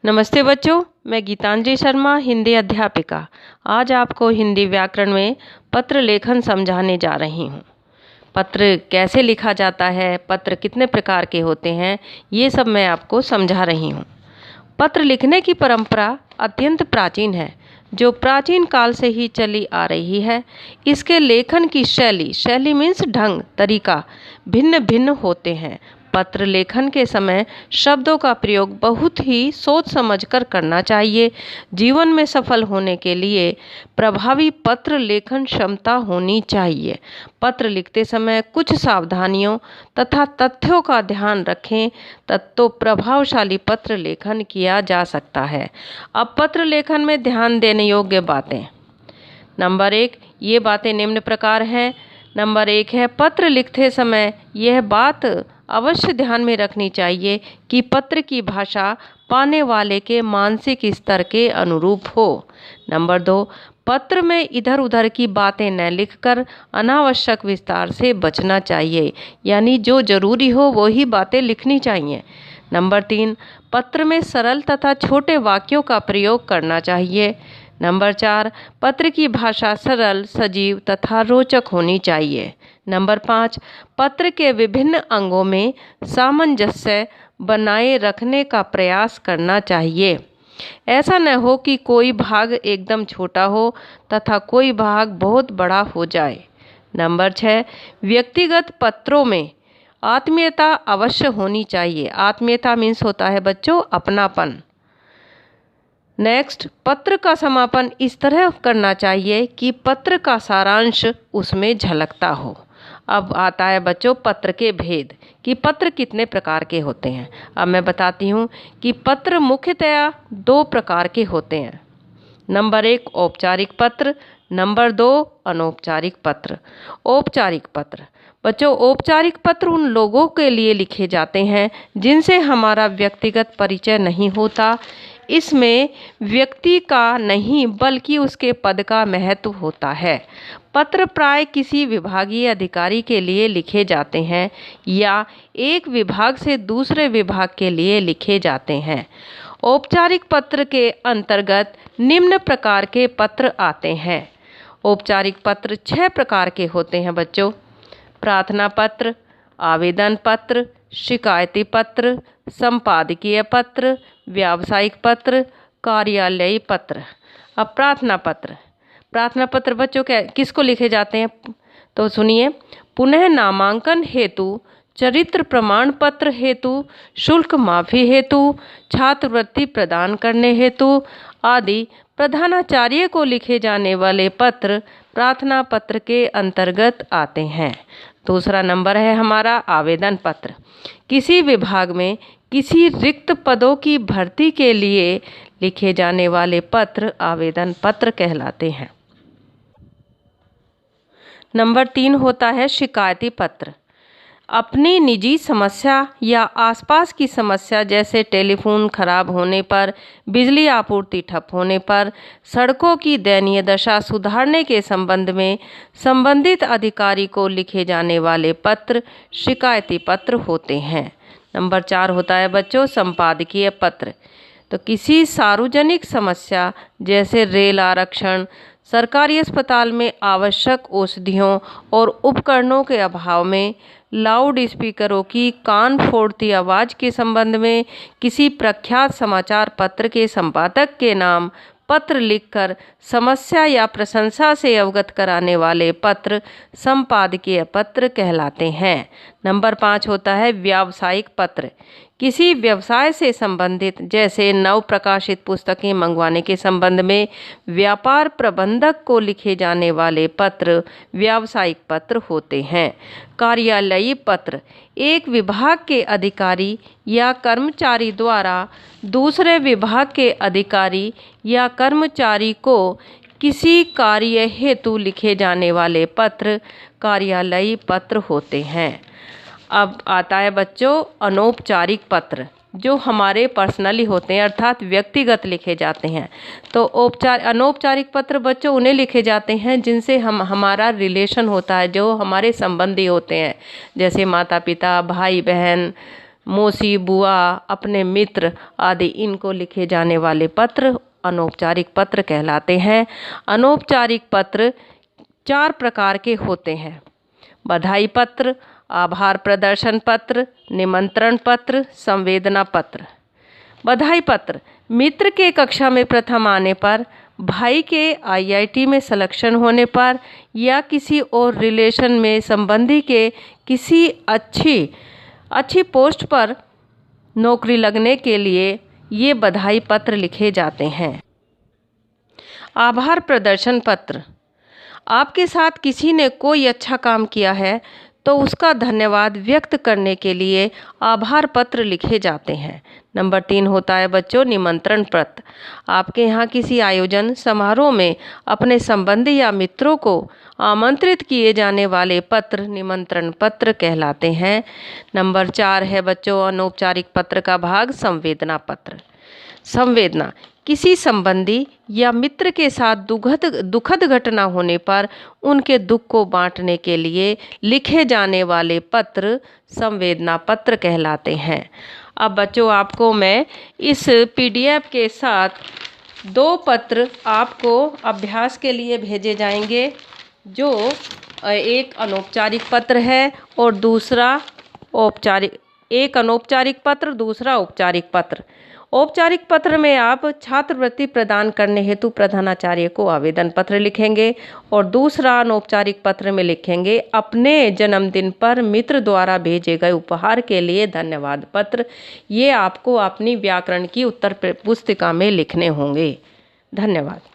नमस्ते बच्चों, मैं गीतांजलि शर्मा, हिंदी अध्यापिका। आज आपको हिंदी व्याकरण में पत्र लेखन समझाने जा रही हूँ। पत्र कैसे लिखा जाता है, पत्र कितने प्रकार के होते हैं, ये सब मैं आपको समझा रही हूँ। पत्र लिखने की परंपरा अत्यंत प्राचीन है, जो प्राचीन काल से ही चली आ रही है। इसके लेखन की शैली मीन्स ढंग, तरीका भिन्न भिन्न होते हैं। पत्र लेखन के समय शब्दों का प्रयोग बहुत ही सोच समझकर करना चाहिए। जीवन में सफल होने के लिए प्रभावी पत्र लेखन क्षमता होनी चाहिए। पत्र लिखते समय कुछ सावधानियों तथा तथ्यों का ध्यान रखें, तब तो प्रभावशाली पत्र लेखन किया जा सकता है। अब पत्र लेखन में ध्यान देने योग्य बातें। नंबर 1, ये बातें निम्न प्रकार हैं। नंबर 1 है, पत्र लिखते समय यह बात अवश्य ध्यान में रखनी चाहिए कि पत्र की भाषा पाने वाले के मानसिक स्तर के अनुरूप हो। नंबर 2, पत्र में इधर उधर की बातें न लिखकर अनावश्यक विस्तार से बचना चाहिए, यानी जो जरूरी हो वही बातें लिखनी चाहिए। नंबर 3, पत्र में सरल तथा छोटे वाक्यों का प्रयोग करना चाहिए। नंबर 4, पत्र की भाषा सरल, सजीव तथा रोचक होनी चाहिए। नंबर 5, पत्र के विभिन्न अंगों में सामंजस्य बनाए रखने का प्रयास करना चाहिए। ऐसा न हो कि कोई भाग एकदम छोटा हो तथा कोई भाग बहुत बड़ा हो जाए। नंबर 6, व्यक्तिगत पत्रों में आत्मीयता अवश्य होनी चाहिए। आत्मीयता मीन्स होता है बच्चों अपनापन। नेक्स्ट, पत्र का समापन इस तरह करना चाहिए कि पत्र का सारांश उसमें झलकता हो। अब आता है बच्चों पत्र के भेद, कि पत्र कितने प्रकार के होते हैं। अब मैं बताती हूँ कि पत्र मुख्यतया 2 प्रकार के होते हैं। नंबर 1, औपचारिक पत्र। नंबर 2, अनौपचारिक पत्र। औपचारिक पत्र बच्चों, औपचारिक पत्र उन लोगों के लिए लिखे जाते हैं जिनसे हमारा व्यक्तिगत परिचय नहीं होता। इसमें व्यक्ति का नहीं बल्कि उसके पद का महत्व होता है। पत्र प्राय किसी विभागीय अधिकारी के लिए लिखे जाते हैं या एक विभाग से दूसरे विभाग के लिए लिखे जाते हैं। औपचारिक पत्र के अंतर्गत निम्न प्रकार के पत्र आते हैं। औपचारिक पत्र 6 प्रकार के होते हैं बच्चों। प्रार्थना पत्र, आवेदन पत्र, शिकायती पत्र, संपादकीय पत्र, व्यावसायिक पत्र, कार्यालयी पत्र। अब प्रार्थना पत्र बच्चों किसको लिखे जाते हैं, तो सुनिए। पुनः नामांकन हेतु, चरित्र प्रमाण पत्र हेतु, शुल्क माफी हेतु, छात्रवृत्ति प्रदान करने हेतु आदि प्रधानाचार्य को लिखे जाने वाले पत्र प्रार्थना पत्र के अंतर्गत आते हैं। दूसरा नंबर है हमारा आवेदन पत्र। किसी विभाग में किसी रिक्त पदों की भर्ती के लिए लिखे जाने वाले पत्र आवेदन पत्र कहलाते हैं। नंबर 3 होता है शिकायती पत्र। अपनी निजी समस्या या आसपास की समस्या, जैसे टेलीफोन खराब होने पर, बिजली आपूर्ति ठप होने पर, सड़कों की दयनीय दशा सुधारने के संबंध में संबंधित अधिकारी को लिखे जाने वाले पत्र शिकायती पत्र होते हैं। नंबर 4 होता है बच्चों संपादकीय पत्र। तो किसी सार्वजनिक समस्या जैसे रेल आरक्षण, सरकारी अस्पताल में आवश्यक औषधियों और उपकरणों के अभाव में, लाउड स्पीकरों की कान फोड़ती आवाज़ के संबंध में किसी प्रख्यात समाचार पत्र के संपादक के नाम पत्र लिखकर समस्या या प्रशंसा से अवगत कराने वाले पत्र संपादकीय पत्र कहलाते हैं। नंबर 5 होता है व्यावसायिक पत्र। किसी व्यवसाय से संबंधित, जैसे नव प्रकाशित पुस्तकें मंगवाने के संबंध में व्यापार प्रबंधक को लिखे जाने वाले पत्र व्यावसायिक पत्र होते हैं। कार्यालयी पत्र एक विभाग के अधिकारी या कर्मचारी द्वारा दूसरे विभाग के अधिकारी या कर्मचारी को किसी कार्य हेतु लिखे जाने वाले पत्र कार्यालयी पत्र होते हैं। अब आता है बच्चों अनौपचारिक पत्र, जो हमारे पर्सनली होते हैं, अर्थात व्यक्तिगत लिखे जाते हैं। तो अनौपचारिक पत्र बच्चों उन्हें लिखे जाते हैं जिनसे हमारा रिलेशन होता है, जो हमारे संबंधी होते हैं, जैसे माता पिता, भाई बहन, मौसी, बुआ, अपने मित्र आदि इनको लिखे जाने वाले पत्र अनौपचारिक पत्र कहलाते हैं। अनौपचारिक पत्र 4 प्रकार के होते हैं। बधाई पत्र, आभार प्रदर्शन पत्र, निमंत्रण पत्र, संवेदना पत्र। बधाई पत्र मित्र के कक्षा में प्रथम आने पर, भाई के IIT में सिलेक्शन होने पर या किसी और रिलेशन में संबंधी के किसी अच्छी पोस्ट पर नौकरी लगने के लिए ये बधाई पत्र लिखे जाते हैं। आभार प्रदर्शन पत्र आपके साथ किसी ने कोई अच्छा काम किया है तो उसका धन्यवाद व्यक्त करने के लिए आभार पत्र लिखे जाते हैं। नंबर 3 होता है बच्चों निमंत्रण पत्र। आपके यहाँ किसी आयोजन समारोह में अपने संबंधी या मित्रों को आमंत्रित किए जाने वाले पत्र निमंत्रण पत्र कहलाते हैं। नंबर 4 है बच्चों अनौपचारिक पत्र का भाग संवेदना पत्र। संवेदना किसी संबंधी या मित्र के साथ दुखद घटना होने पर उनके दुख को बांटने के लिए लिखे जाने वाले पत्र संवेदना पत्र कहलाते हैं। अब बच्चों आपको मैं इस PDF के साथ 2 पत्र आपको अभ्यास के लिए भेजे जाएंगे, जो एक अनौपचारिक पत्र है और दूसरा औपचारिक, एक अनौपचारिक पत्र दूसरा औपचारिक पत्र। औपचारिक पत्र में आप छात्रवृत्ति प्रदान करने हेतु प्रधानाचार्य को आवेदन पत्र लिखेंगे और दूसरा अनौपचारिक पत्र में लिखेंगे अपने जन्मदिन पर मित्र द्वारा भेजे गए उपहार के लिए धन्यवाद पत्र। ये आपको अपनी व्याकरण की उत्तर पुस्तिका में लिखने होंगे। धन्यवाद।